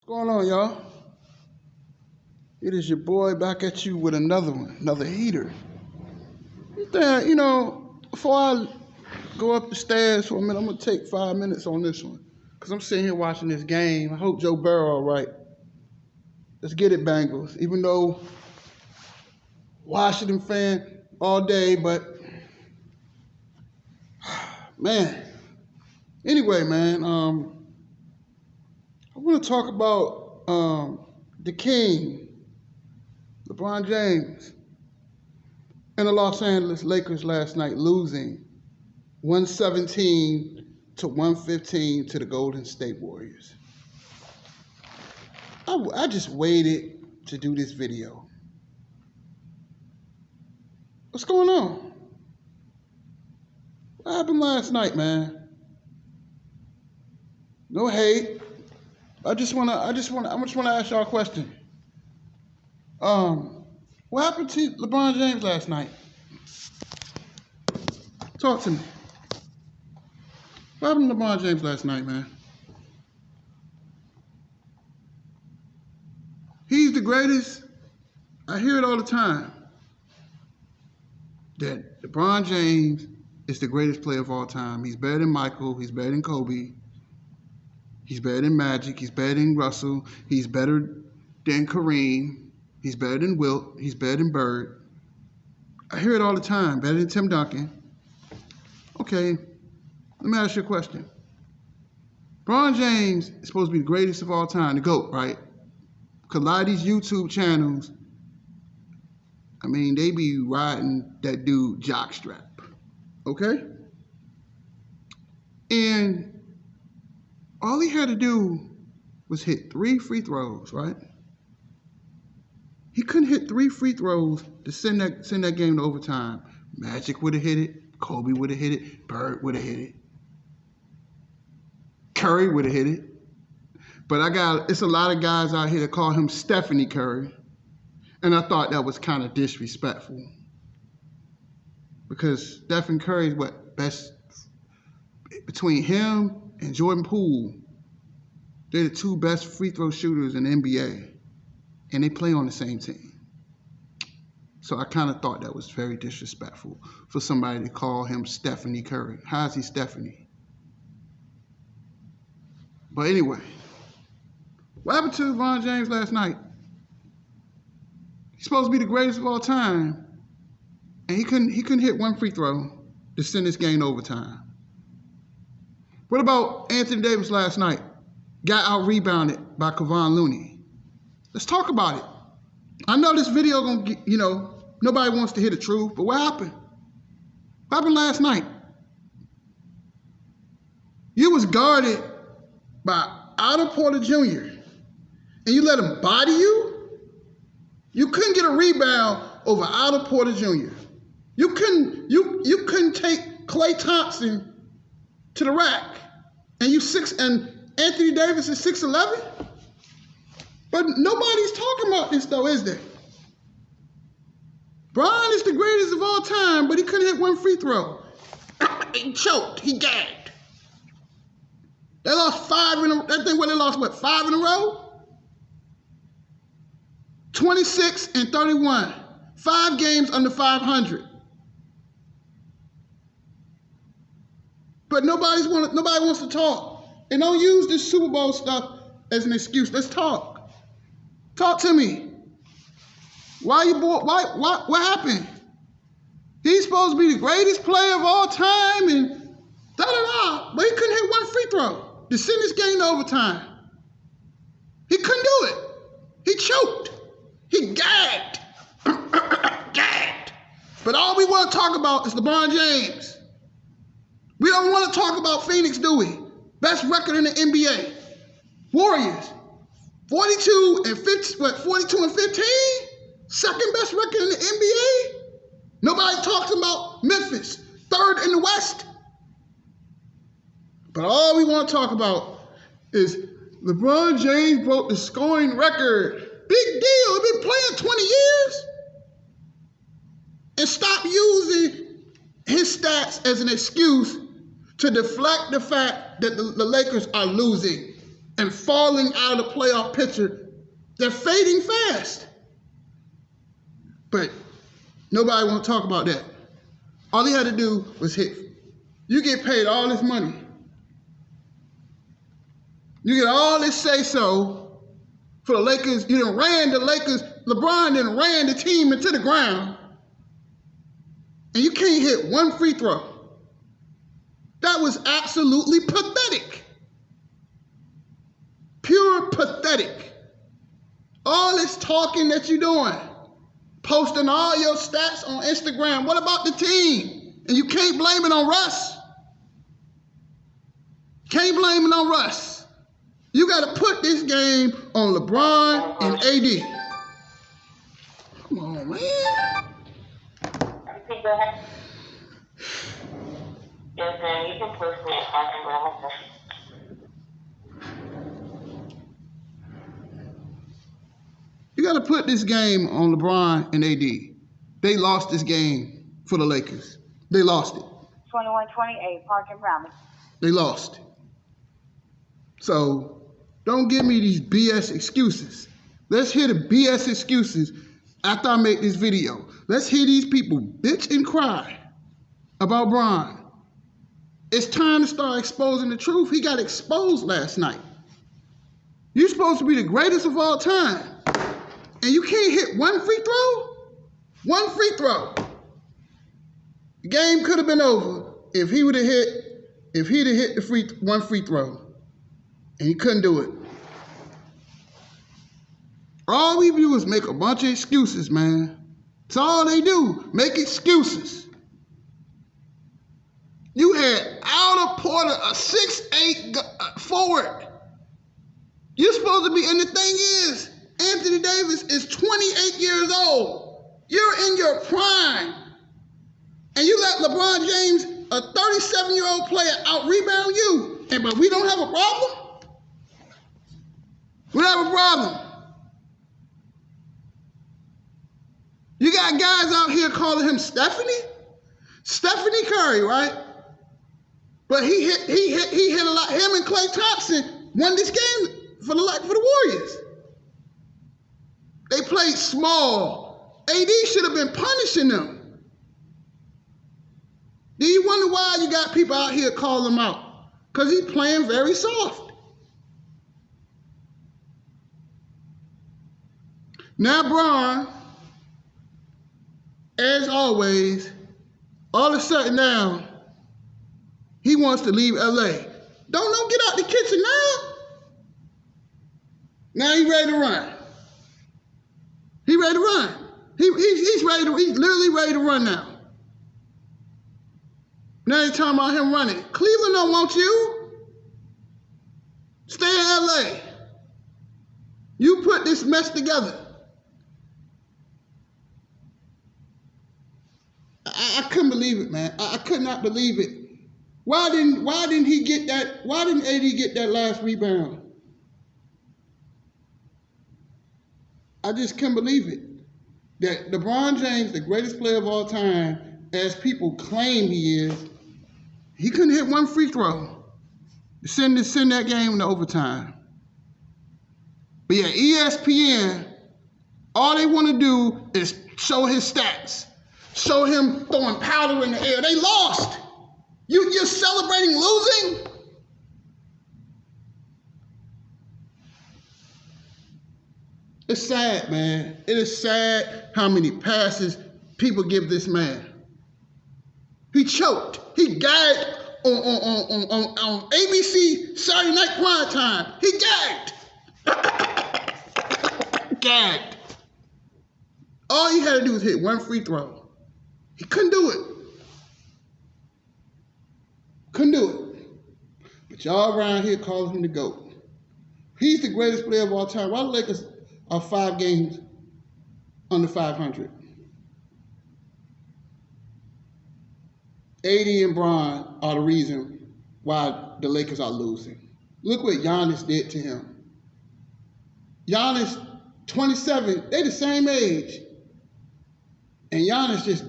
Going on, y'all? It is your boy back at you with another one, another heater. Before I go up the stairs for a minute, I'm gonna take 5 minutes on this one. Cause I'm sitting here watching this game. I hope Joe Burrow all right. Let's get it, Bengals. Even though Washington fan all day, but man. Anyway, man, I want to talk about the King, LeBron James, and the Los Angeles Lakers last night losing 117-115 to the Golden State Warriors. I just waited to do this video. What's going on? What happened last night, man? No hate. I just wanna ask y'all a question. What happened to LeBron James last night? Talk to me. What happened to LeBron James last night, man? He's the greatest. I hear it all the time. That LeBron James is the greatest player of all time. He's better than Michael. He's better than Kobe. He's better than Magic. He's better than Russell. He's better than Kareem. He's better than Wilt. He's better than Bird. I hear it all the time. Better than Tim Duncan. Okay, let me ask you a question. LeBron James is supposed to be the greatest of all time, the GOAT, right? Because a lot of these YouTube channels, they be riding that dude jockstrap, okay? And all he had to do was hit 3 free throws, right? He couldn't hit 3 free throws to send that game to overtime. Magic would have hit it. Kobe would have hit it. Bird would have hit it. Curry would have hit it. But it's a lot of guys out here that call him Stephanie Curry. And I thought that was kind of disrespectful. Because Stephen Curry is best between him and Jordan Poole. They're the 2 best free throw shooters in the NBA. And they play on the same team. So I kind of thought that was very disrespectful for somebody to call him Stephanie Curry. How is he Stephanie? But anyway, what happened to LeBron James last night? He's supposed to be the greatest of all time, and he couldn't hit 1 free throw to send this game to overtime. What about Anthony Davis last night? Got out-rebounded by Kevon Looney. Let's talk about it. I know this video gonna get, nobody wants to hear the truth, but what happened? What happened last night? You was guarded by Otto Porter Jr. and you let him body you? You couldn't get a rebound over Otto Porter Jr. You couldn't take Klay Thompson to the rack. And Anthony Davis is 6'11"? But nobody's talking about this, though, is there? Bron is the greatest of all time, but he couldn't hit 1 free throw. He choked. He gagged. They lost 5 in a row. That thing where they lost, 5 in a row? 26-31. 5 games under 500. But nobody wants to talk. And don't use this Super Bowl stuff as an excuse. Let's talk. Talk to me. What happened? He's supposed to be the greatest player of all time and da-da-da. But he couldn't hit 1 free throw to send this game to overtime. He couldn't do it. He choked. He gagged. Gagged. But all we want to talk about is LeBron James. We don't want to talk about Phoenix, do we? Best record in the NBA. Warriors. 42 and 15. Second best record in the NBA. Nobody talks about Memphis, 3rd in the West. But all we want to talk about is LeBron James broke the scoring record. Big deal. He's been playing 20 years. And stop using his stats as an excuse to deflect the fact that the Lakers are losing and falling out of the playoff picture, they're fading fast. But nobody want to talk about that. All he had to do was hit. You get paid all this money. You get all this say-so for the Lakers. You done ran the Lakers. LeBron done ran the team into the ground. And you can't hit one free throw. That was absolutely pathetic. Pure pathetic. All this talking that you're doing, posting all your stats on Instagram. What about the team? And you can't blame it on Russ. Can't blame it on Russ. You got to put this game on LeBron and AD. Come on, man. Go ahead. Yes, ma'am. You can post me at Park and Brown. You got to put this game on LeBron and AD. They lost this game for the Lakers. They lost it. 21-28, Park and Brown. They lost it. So don't give me these BS excuses. Let's hear the BS excuses after I make this video. Let's hear these people bitch and cry about Bron. It's time to start exposing the truth. He got exposed last night. You're supposed to be the greatest of all time. And you can't hit one free throw? One free throw. The game could have been over if he'd have hit the one free throw. And he couldn't do it. All we do is make a bunch of excuses, man. That's all they do, make excuses. You had Alder Porter, a 6'8" forward. You're supposed to be, and the thing is, Anthony Davis is 28 years old. You're in your prime. And you let LeBron James, a 37-year-old player, out-rebound you. But we don't have a problem? We don't have a problem. You got guys out here calling him Stephanie Curry, right? But he hit a lot. Him and Klay Thompson won this game for the Warriors. They played small. AD should have been punishing them. Do you wonder why you got people out here calling him out? Because he's playing very soft. Now, Bron, as always, all of a sudden now, he wants to leave LA. Don't get out the kitchen now. Now he's ready to run. He's ready to run. He's literally ready to run now. Now you're talking about him running. Cleveland don't want you. Stay in LA. You put this mess together. I couldn't believe it, man. I could not believe it. Why didn't he get that? Why didn't AD get that last rebound? I just couldn't believe it. That LeBron James, the greatest player of all time, as people claim he is, he couldn't hit one free throw to send that game into overtime. But yeah, ESPN, all they want to do is show his stats. Show him throwing powder in the air. They lost. You're celebrating losing? It's sad, man. It is sad how many passes people give this man. He choked. He gagged on ABC Saturday Night Prime Time. He gagged. Gagged. All he had to do was hit one free throw. He couldn't do it. Couldn't do it. But y'all around here calling him the GOAT. He's the greatest player of all time. Why the Lakers are 5 games under 500? AD and Bron are the reason why the Lakers are losing. Look what Giannis did to him. Giannis, 27, they the same age. And Giannis just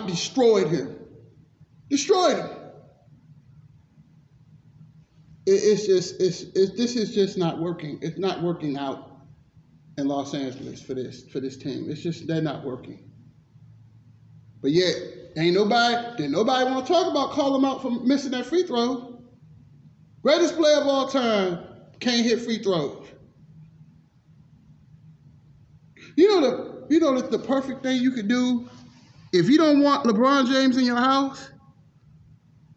destroyed him. Destroyed him. this is just not working. It's not working out in Los Angeles for this team. It's just they're not working. But yet, didn't nobody want to talk about call him out for missing that free throw. Greatest player of all time can't hit free throws. You know the perfect thing you could do if you don't want LeBron James in your house.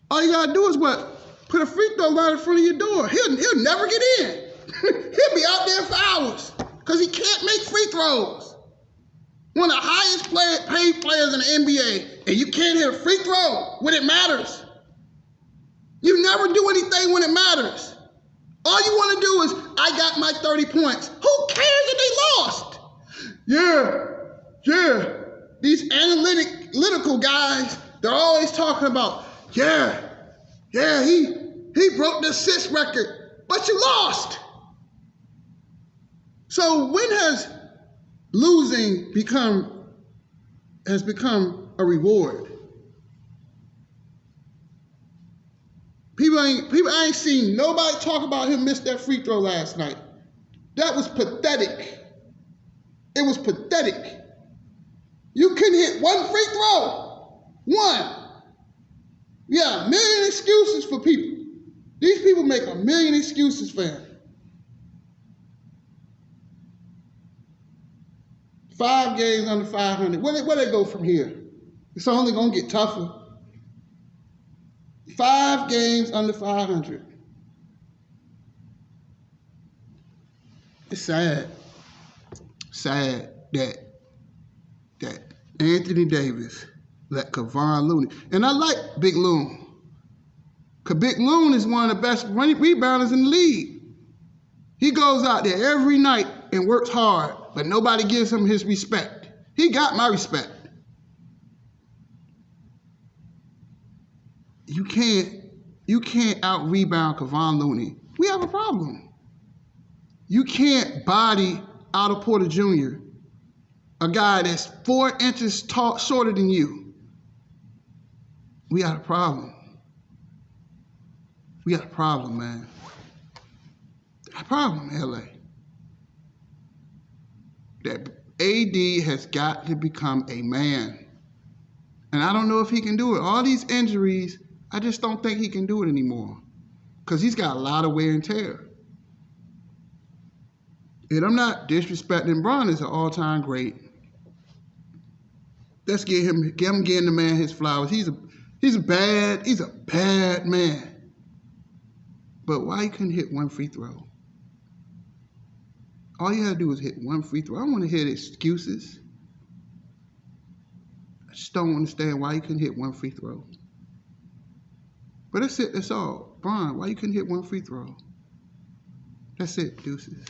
All you gotta do is what? Put a free throw right in front of your door. He'll never get in. He'll be out there for hours because he can't make free throws. One of the highest paid players in the NBA, and you can't hit a free throw when it matters. You never do anything when it matters. All you want to do is, I got my 30 points. Who cares if they lost? Yeah. These analytical guys, they're always talking about, he broke the assist record, but you lost. So when has losing become a reward? I ain't seen nobody talk about him miss that free throw last night. That was pathetic. It was pathetic. You couldn't hit one free throw. One. Yeah, a million excuses for people. These people make a million excuses for him. 5 games under 500. Where they go from here? It's only going to get tougher. 5 games under 500. It's sad that Anthony Davis let Kevon Looney, and I like Big Loon, because Big Loon is one of the best rebounders in the league. He goes out there every night and works hard, but nobody gives him his respect. He got my respect. You can't out-rebound Kevon Looney. We have a problem. You can't body Otto Porter Jr., a guy that's 4 inches shorter than you. We got a problem. We got a problem, man. A problem, LA. That AD has got to become a man. And I don't know if he can do it. All these injuries, I just don't think he can do it anymore. Because he's got a lot of wear and tear. And I'm not disrespecting Bron is an all-time great. Let's give him getting the man his flowers. He's a bad man. But why he couldn't hit one free throw? All you gotta do is hit one free throw. I don't want to hear the excuses. I just don't understand why you couldn't hit one free throw. But that's it. That's all. Bron, why you couldn't hit one free throw? That's it. Deuces.